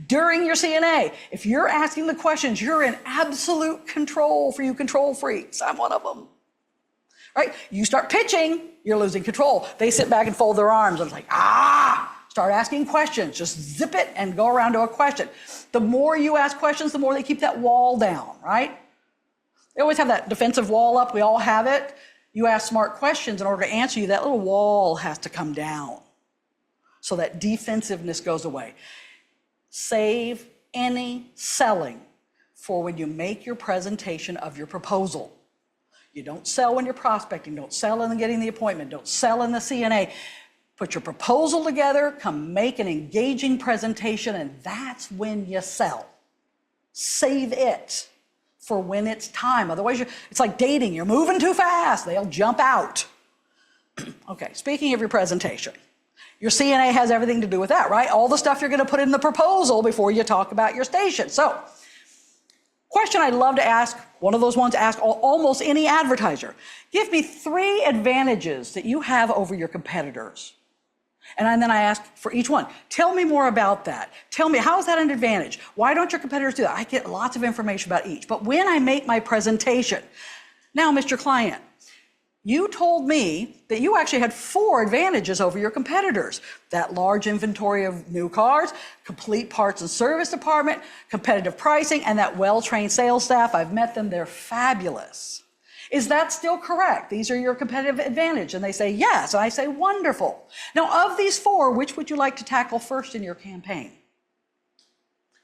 During your CNA, if you're asking the questions, you're in absolute control for you control freaks. I'm one of them. Right? You start pitching, you're losing control. They sit back and fold their arms. And it's like, start asking questions. Just zip it and go around to a question. The more you ask questions, the more they keep that wall down, right? They always have that defensive wall up. We all have it. You ask smart questions in order to answer you, that little wall has to come down. So that defensiveness goes away. Save any selling for when you make your presentation of your proposal. You don't sell when you're prospecting. Don't sell in getting the appointment. Don't sell in the CNA. Put your proposal together, come make an engaging presentation, and that's when you sell. Save it for when it's time. Otherwise, it's like dating. You're moving too fast. They'll jump out. Okay, speaking of your presentation, your CNA has everything to do with that, right? All the stuff you're going to put in the proposal before you talk about your station. So, question I'd love to ask, one of those ones ask almost any advertiser. Give me 3 advantages that you have over your competitors. And then I ask for each one, tell me more about that. Tell me, how is that an advantage? Why don't your competitors do that? I get lots of information about each. But when I make my presentation, now, Mr. Client, you told me that you actually had 4 advantages over your competitors. That large inventory of new cars, complete parts and service department, competitive pricing, and that well-trained sales staff. I've met them, they're fabulous. Is that still correct? These are your competitive advantage. And they say, yes. And I say, wonderful. Now, of these 4, which would you like to tackle first in your campaign?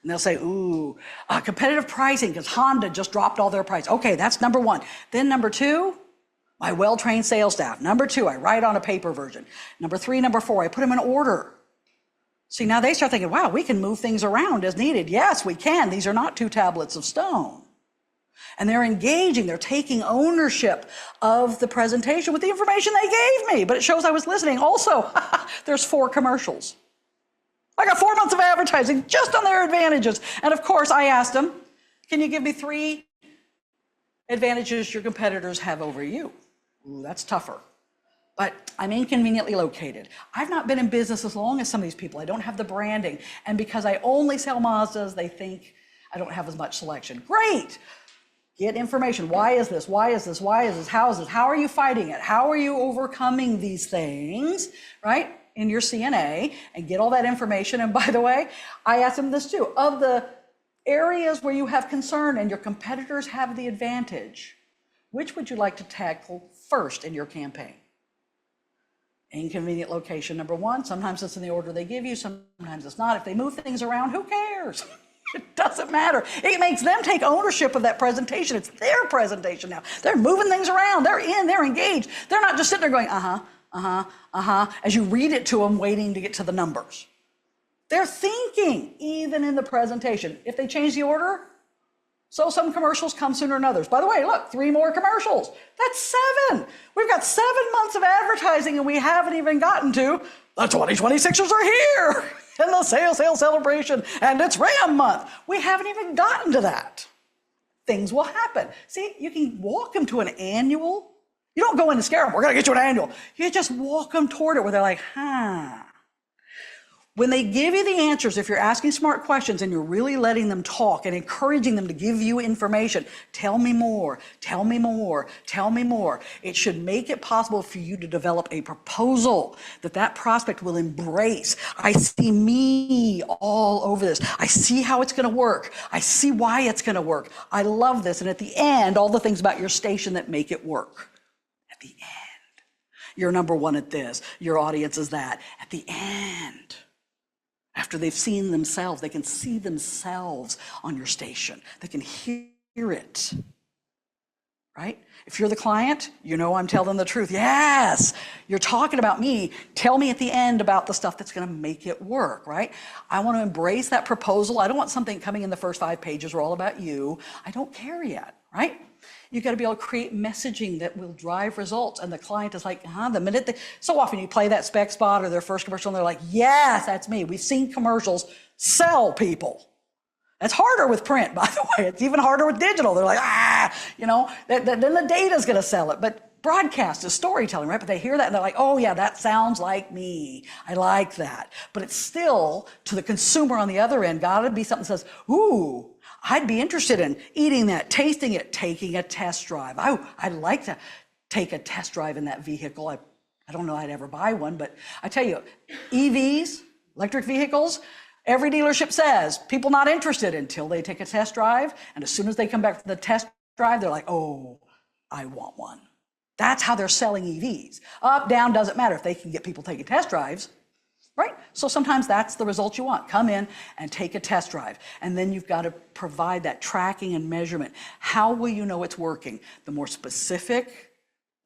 And they'll say, ooh, competitive pricing, because Honda just dropped all their price. Okay, that's number 1. Then number 2, my well-trained sales staff. Number 2, I write on a paper version. Number 3, number 4, I put them in order. See, now they start thinking, wow, we can move things around as needed. Yes, we can. These are not 2 tablets of stone. And they're engaging, they're taking ownership of the presentation with the information they gave me, but it shows I was listening. Also, there's 4 commercials. I got 4 months of advertising just on their advantages. And of course, I asked them, can you give me 3 advantages your competitors have over you? Ooh, that's tougher. But I'm inconveniently located. I've not been in business as long as some of these people. I don't have the branding. And because I only sell Mazdas, they think I don't have as much selection. Great. Get information. Why is this? Why is this? Why is this? How is this? How are you fighting it? How are you overcoming these things, right? In your CNA, and get all that information. And by the way, I asked them this too. Of the areas where you have concern and your competitors have the advantage, which would you like to tackle first in your campaign? Inconvenient location, number 1. Sometimes it's in the order they give you, sometimes it's not. If they move things around, who cares? It doesn't matter. It makes them take ownership of that presentation. It's their presentation now. They're moving things around. They're in, they're engaged. They're not just sitting there going, as you read it to them, waiting to get to the numbers. They're thinking, even in the presentation. If they change the order, so some commercials come sooner than others. By the way, look, 3 more commercials. That's 7. We've got 7 months of advertising and we haven't even gotten to the 2026ers are here and the sales celebration and it's Ram month. We haven't even gotten to that. Things will happen. See, you can walk them to an annual. You don't go in and scare them. We're going to get you an annual. You just walk them toward it where they're like, When they give you the answers, if you're asking smart questions and you're really letting them talk and encouraging them to give you information, tell me more, tell me more, tell me more. It should make it possible for you to develop a proposal that prospect will embrace. I see me all over this. I see how it's going to work. I see why it's going to work. I love this. And at the end, all the things about your station that make it work. At the end, you're number 1 at this. Your audience is that. At the end, after they've seen themselves, they can see themselves on your station. They can hear it, right? If you're the client, you know I'm telling the truth. Yes, you're talking about me. Tell me at the end about the stuff that's going to make it work, right? I want to embrace that proposal. I don't want something coming in the first 5 pages where all about you. I don't care yet, right? You got to be able to create messaging that will drive results. And the client is like, the minute so often you play that spec spot or their first commercial and they're like, yes, that's me. We've seen commercials sell people. It's harder with print, by the way. It's even harder with digital. They're like, then the data's going to sell it. But broadcast is storytelling, right? But they hear that and they're like, oh yeah, that sounds like me. I like that. But it's still, to the consumer on the other end, got to be something that says, ooh, I'd be interested in eating that, tasting it, taking a test drive. I'd like to take a test drive in that vehicle. I don't know I'd ever buy one, but I tell you, EVs, electric vehicles, every dealership says people not interested until they take a test drive. And as soon as they come back from the test drive, they're like, oh, I want one. That's how they're selling EVs. Up, down, doesn't matter if they can get people taking test drives. Right? So sometimes that's the result you want. Come in and take a test drive. And then you've got to provide that tracking and measurement. How will you know it's working? The more specific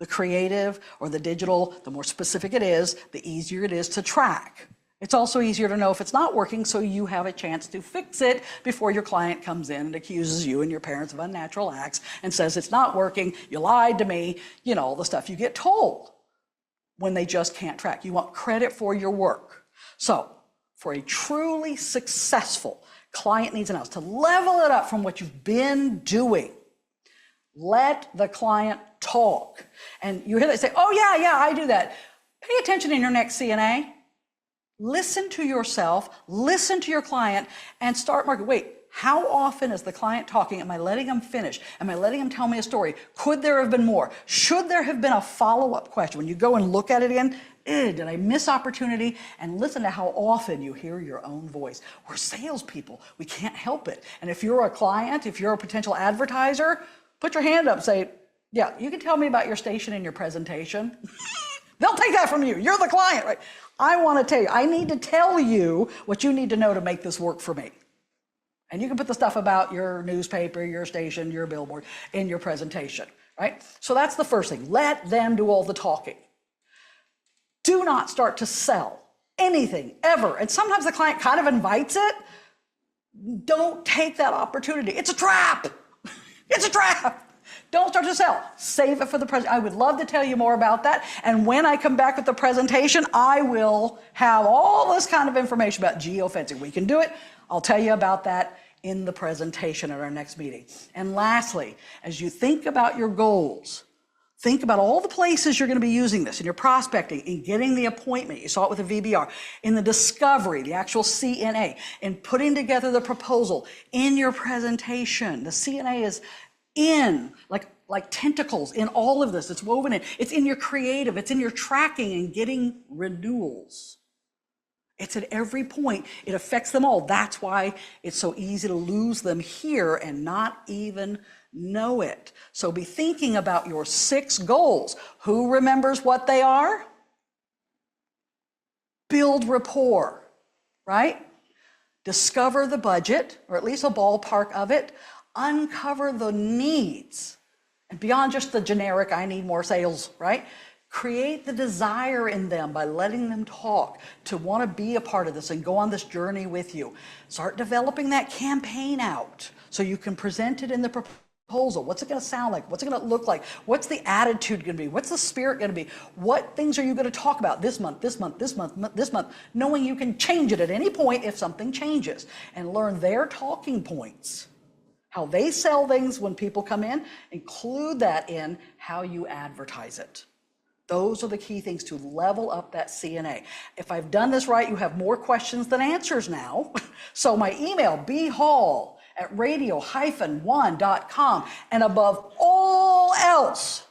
the creative or the digital, the more specific it is, the easier it is to track. It's also easier to know if it's not working, so you have a chance to fix it before your client comes in and accuses you and your parents of unnatural acts and says, it's not working, you lied to me, all the stuff you get told when they just can't track. You want credit for your work. So, for a truly successful client needs analysis, to level it up from what you've been doing, let the client talk. And you hear they say, oh yeah, I do that. Pay attention in your next CNA. Listen to yourself, listen to your client, and start marking. Wait, how often is the client talking? Am I letting them finish? Am I letting them tell me a story? Could there have been more? Should there have been a follow-up question? When you go and look at it again, did I miss opportunity? And listen to how often you hear your own voice. We're salespeople. We can't help it. And if you're a client, if you're a potential advertiser, put your hand up, say, yeah, you can tell me about your station and your presentation. They'll take that from you. You're the client, right? I want to tell you, I need to tell you what you need to know to make this work for me. And you can put the stuff about your newspaper, your station, your billboard in your presentation, right? So that's the first thing. Let them do all the talking. Do not start to sell anything ever. And sometimes the client kind of invites it. Don't take that opportunity. It's a trap. It's a trap. Don't start to sell. Save it for the presentation. I would love to tell you more about that. And when I come back with the presentation, I will have all this kind of information about geofencing. We can do it. I'll tell you about that in the presentation at our next meeting. And lastly, as you think about your goals, think about all the places you're going to be using this in your prospecting, in getting the appointment. You saw it with the VBR, in the discovery, the actual CNA, in putting together the proposal, in your presentation. The CNA is in, like tentacles in all of this. It's woven in. It's in your creative. It's in your tracking and getting renewals. It's at every point. It affects them all. That's why it's so easy to lose them here and not even know it. So be thinking about your 6 goals. Who remembers what they are? Build rapport, right? Discover the budget, or at least a ballpark of it. Uncover the needs. And beyond just the generic, I need more sales, right? Create the desire in them by letting them talk, to want to be a part of this and go on this journey with you. Start developing that campaign out so you can present it in the proposal. What's it going to sound like? What's it going to look like? What's the attitude going to be? What's the spirit going to be? What things are you going to talk about this month, this month, this month, this month, knowing you can change it at any point if something changes, and learn their talking points. How they sell things when people come in, include that in how you advertise it. Those are the key things to level up that CNA. If I've done this right, you have more questions than answers now. So my email, bhall@radio-1.com. And above all else,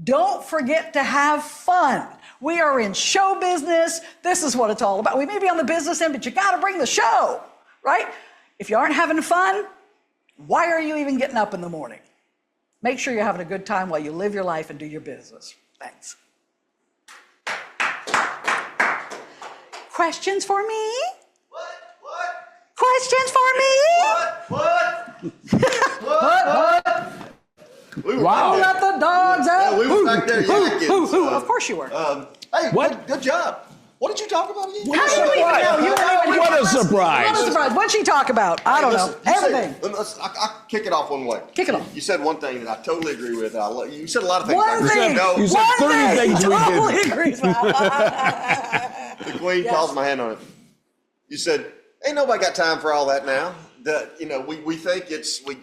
don't forget to have fun. We are in show business. This is what it's all about. We may be on the business end, but you got to bring the show, right? If you aren't having fun, why are you even getting up in the morning? Make sure you're having a good time while you live your life and do your business. Thanks. Questions for me? What? Questions for me? What? We were Wow. back Let the dogs out. there. Yeah, we were back there yakking. Of course you were. Hey, What? Good job. What did you talk about again? How do we know? You weren't even What here. a surprise. What a surprise. What'd she talk about? I don't know. Listen, you said- Everything. I'll kick it off one way. Kick it off. You said one thing that I totally agree with. You said a lot of things. One thing. No, You said One 30 thing. things we Totally did. agrees with. the Queen Yes. calls my hand on it. You said, ain't nobody got time for all that now. We think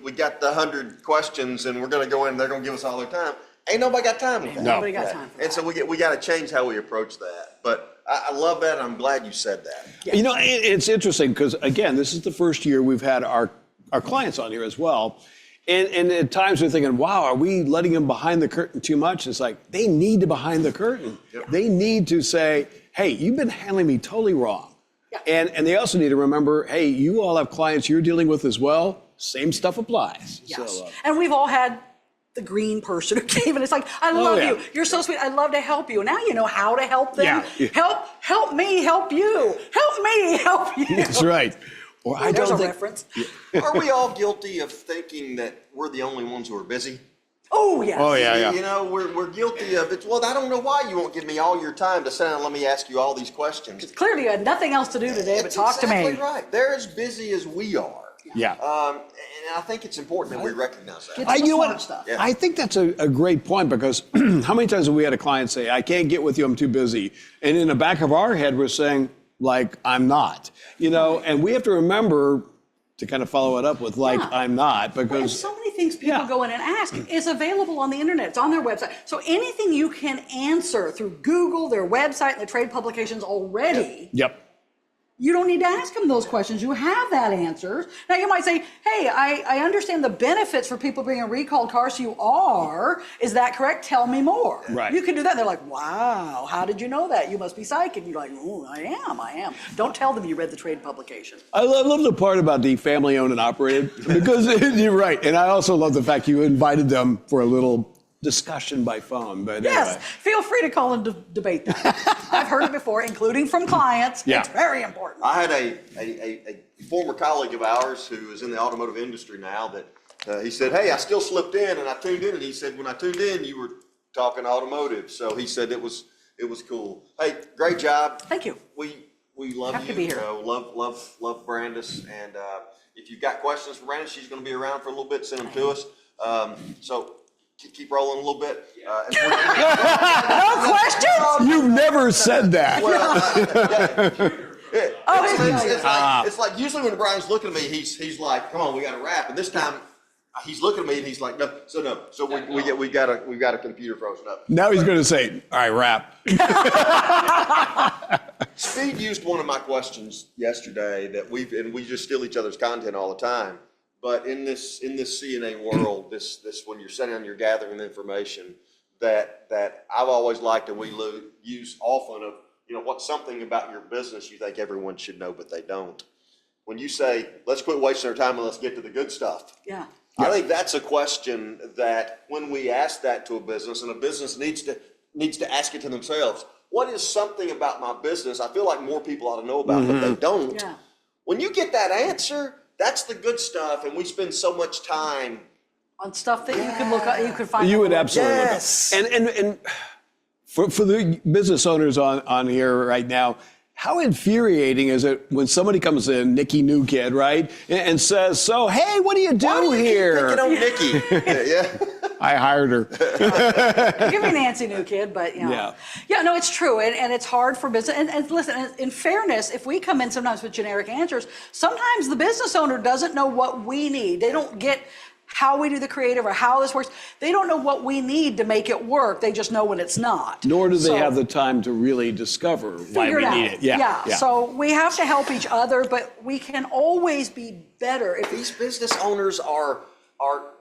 we got the 100 questions and we're going to go in and they're going to give us all their time. Ain't nobody got time with that. No. Nobody got time for that. And so we got to change how we approach that. But I love that. I'm glad you said that. Yeah. You know, it's interesting because, again, this is the first year we've had our clients on here as well. And at times we're thinking, wow, are we letting them behind the curtain too much? It's like, they need to behind the curtain. Yep. They need to say, hey, you've been handling me totally wrong. Yeah. And they also need to remember, hey, you all have clients you're dealing with as well. Same stuff applies. Yes. So, And we've all had the green person who came and it's like, I love yeah. you. You're so sweet. I'd love to help you. Now you know how to help them. Yeah. Help me help you. Help me help you. that's right. Or I There's don't a think, reference. Are we all guilty of thinking that we're the only ones who are busy? Oh, yes. Oh, yeah. You know, we're guilty of it. Well, I don't know why you won't give me all your time to sit down and let me ask you all these questions. Clearly you had nothing else to do today but It's talk to exactly me. right. They're as busy as we are. yeah. And I think it's important that we recognize that. Get to the You know smart what? stuff. Yeah. I think that's a great point because how many times have we had a client say, I can't get with you, I'm too busy. And in the back of our head, we're saying, like, I'm not. You know, and we have to remember to kind of follow it up with, like, Yeah. I'm not, And because so many things people Yeah. go in and ask is available on the internet. It's on their website. So anything you can answer through Google, their website, and the trade publications already, yep. you don't need to ask them those questions. You have that answer. Now you might say, hey, I understand the benefits for people bringing recalled cars. So you are. Is that correct? Tell me more. Right. You can do that. And they're like, wow, how did you know that? You must be psychic. And you're like, oh, I am. Don't tell them you read the trade publication. I love the part about the family owned and operated because you're right. And I also love the fact you invited them for a little discussion by phone. But Yes, anyway. feel free to call and debate that. I've heard it before, including from clients. Yeah. It's very important. I had a former colleague of ours who is in the automotive industry now that he said, hey, I still slipped in and I tuned in. And he said, when I tuned in, you were talking automotive. So he said it was cool. Hey, great job. Thank you. We love Happy you. to be here. Love Brandis. And if you've got questions for Brandis, she's going to be around for a little bit. Send them to us. So keep rolling a little bit. No questions? You've never said that. It's like usually when Brian's looking at me, he's like, "Come on, we got to wrap." And this time, he's looking at me and he's like, "No." So we got a computer frozen up. Now he's going to say, all right, wrap. Speed used one of my questions yesterday that we just steal each other's content all the time. But in this CNA world, this when you're sitting down, you're gathering information that I've always liked and we use often of, what's something about your business you think everyone should know, but they don't. When you say, let's quit wasting our time and let's get to the good stuff. Yeah. I think that's a question that when we ask that to a business, and a business needs to ask it to themselves, what is something about my business I feel like more people ought to know about, but they don't? Yeah. When you get that answer, that's the good stuff, and we spend so much time. On stuff that you can look up, you can find. You on would the web. absolutely Yes. look up. And for the business owners on here right now, how infuriating is it when somebody comes in, Nikki New Kid, right, and says, "So, hey, what do you do Why do you here?" keep picking on Nikki? Yeah. I hired her. Give me Nancy New Kid, but Yeah. no, it's true, and it's hard for business. And listen, in fairness, if we come in sometimes with generic answers, sometimes the business owner doesn't know what we need. They don't get how we do the creative or how this works. They don't know what we need to make it work. They just know when it's not. Nor do they So, have the time to really discover why figure we it need out. it. Yeah. So we have to help each other, but we can always be better if These business owners are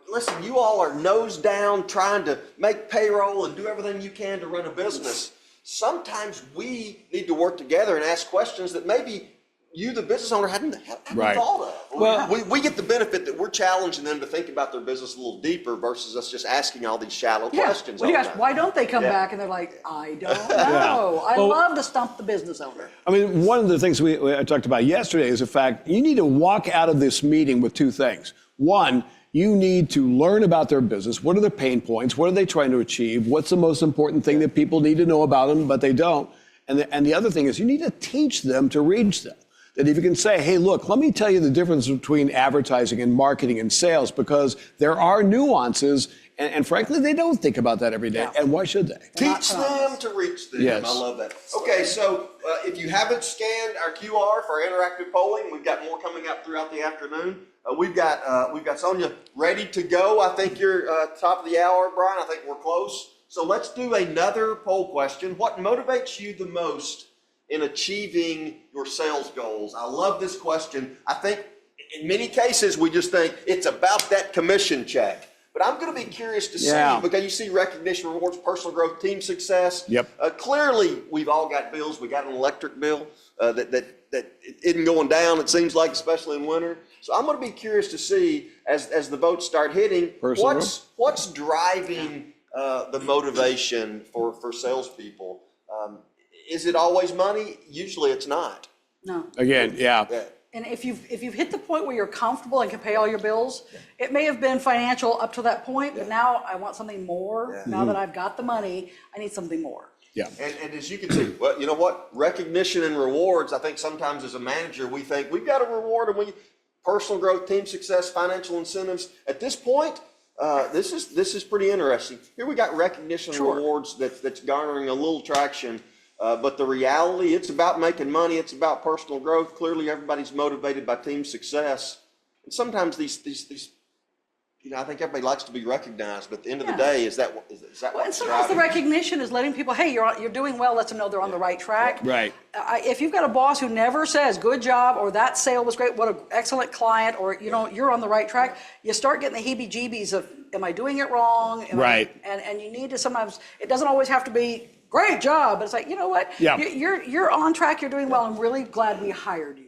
listen, you all are nose down trying to make payroll and do everything you can to run a business. Sometimes we need to work together and ask questions that maybe you, the business owner, hadn't Right. thought of. Well- we get the benefit that we're challenging them to think about their business a little deeper versus us just asking all these shallow questions. Well, you all guys, the time. why don't they come Yeah. back and they're like, I don't know. I Well- love to stump the business owner. I mean, one of the things I talked about yesterday is the fact you need to walk out of this meeting with two things. One, you need to learn about their business. What are their pain points? What are they trying to achieve? What's the most important thing that people need to know about them, but they don't? And the other thing is you need to teach them to reach them. That if you can say, hey, look, let me tell you the difference between advertising and marketing and sales, because there are nuances, and frankly, they don't think about that every day. Yeah. And why should they? Teach them to reach them. Yes. I love that. Okay, so if you haven't scanned our QR for our interactive polling, we've got more coming up throughout the afternoon. We've got Sonia ready to go. I think you're top of the hour, Brian. I think we're close. So let's do another poll question. What motivates you the most in achieving your sales goals? I love this question. I think in many cases we just think it's about that commission check. But I'm going to be curious to see, because you see recognition, rewards, personal growth, team success. Yep. Clearly, we've all got bills. We got an electric bill that isn't going down, it seems like, especially in winter. So I'm going to be curious to see, as the votes start hitting, what's driving the motivation for salespeople. Is it always money? Usually it's not. No. Again, yeah. And if you've hit the point where you're comfortable and can pay all your bills, it may have been financial up to that point, but now I want something more. Yeah. Now that I've got the money, I need something more. Yeah. And as you can see, well, you know what? Recognition and rewards, I think sometimes as a manager, we think we've got a reward and personal growth, team success, financial incentives. At this point, this is pretty interesting. Here we got recognition and rewards that's garnering a little traction. But the reality, it's about making money. It's about personal growth. Clearly, everybody's motivated by team success. And sometimes these, I think everybody likes to be recognized. But at the end of the day, is that Well, and what's sometimes the driving? recognition is letting people, hey, you're doing well. Lets them know they're on the right track. Right. If you've got a boss who never says good job or that sale was great, what an excellent client, or you're on the right track, you start getting the heebie-jeebies of, am I doing it wrong? And you need to sometimes. It doesn't always have to be great job, but it's like, you know what? Yeah. You're on track. You're doing well. I'm really glad we hired you.